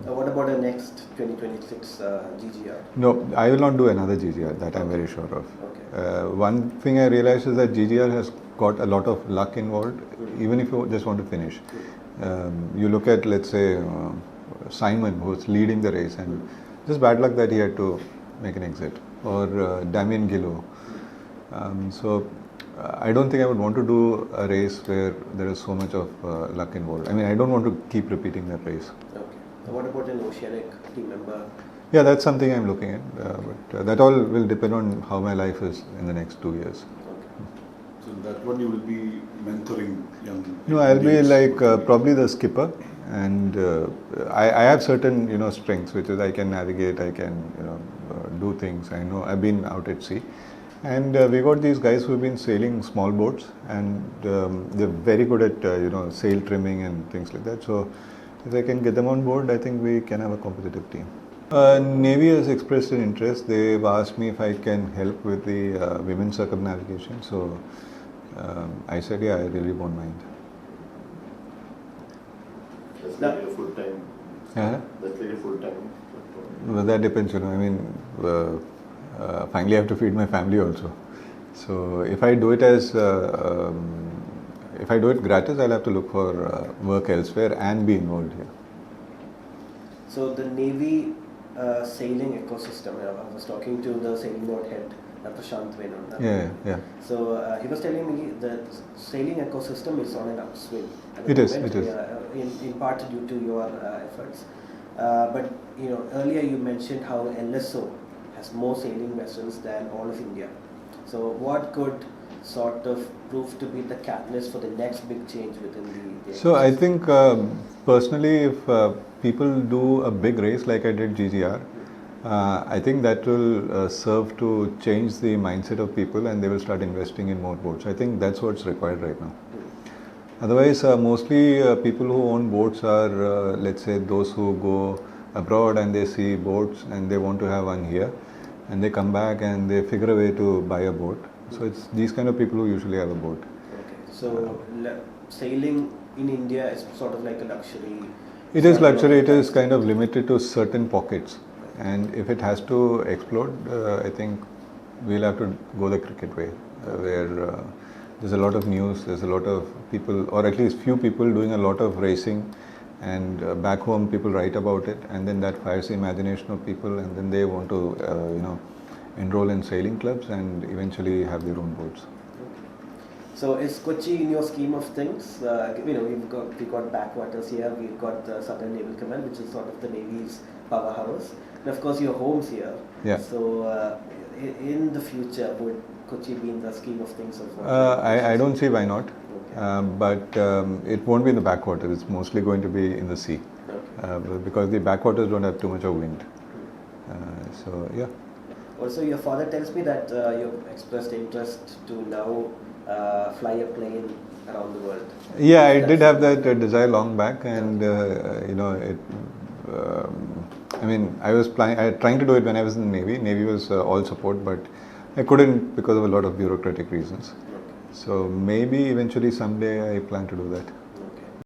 What about the next 2026 GGR? No, I will not do another GGR, that I'm very sure of. Okay. One thing I realized is that GGR has got a lot of luck involved, even if you just want to finish. You look at, let's say, Simon, who's leading the race, and just bad luck that he had to make an exit, or Damien Gillo. I don't think I would want to do a race where there is so much of luck involved. I mean, I don't want to keep repeating that race. Okay. So what about an oceanic team member? Yeah, that's something I'm looking at. But that all will depend on how my life is in the next 2 years. Okay. So that one you will be mentoring young. No, I'll be like probably the skipper, and I have certain strengths, which is I can navigate, I can do things. I know I've been out at sea, and we got these guys who've been sailing small boats, and they're very good at sail trimming and things like that. So if I can get them on board, I think we can have a competitive team. Navy has expressed an interest. They've asked me if I can help with the women's circumnavigation. So I said, yeah, I really won't mind. That's like a full time. Yeah. That's like a full time. Well, that depends, I mean, finally I have to feed my family also. So if I do it if I do it gratis, I'll have to look for work elsewhere and be involved here. So the Navy sailing ecosystem, I was talking to the sailing board head, Prashant Venon. Yeah. So he was telling me that sailing ecosystem is on an upswing. It is. In part due to your efforts. But earlier you mentioned how LSO has more sailing vessels than all of India. So what could sort of prove to be the catalyst for the next big change within the So I think personally, if people do a big race like I did GGR, I think that will serve to change the mindset of people, and they will start investing in more boats. I think that's what's required right now. Otherwise, mostly people who own boats are, let's say, those who go abroad and they see boats and they want to have one here, and they come back and they figure a way to buy a boat. So it's these kind of people who usually have a boat. Okay. So sailing in India is sort of like a luxury. It is luxury. It is kind of limited to certain pockets, and if it has to explode, I think we'll have to go the cricket way, where there's a lot of news, there's a lot of people, or at least few people doing a lot of racing, and back home people write about it, and then that fires the imagination of people, and then they want to enroll in sailing clubs and eventually have their own boats. So is Kochi in your scheme of things? We've got backwaters here, we've got the Southern Naval Command, which is sort of the Navy's powerhouse, and of course your home's here. Yeah. So in the future, would Kochi be in the scheme of things? I don't see why not. Okay. But it won't be in the backwaters. It's mostly going to be in the sea, because the backwaters don't have too much of wind. So yeah. Also, your father tells me that you've expressed interest to now fly a plane around the world. Yeah, I did have that desire long back, and I was trying to do it when I was in the Navy. Navy was all support, but I couldn't because of a lot of bureaucratic reasons. Okay. So maybe eventually someday I plan to do that.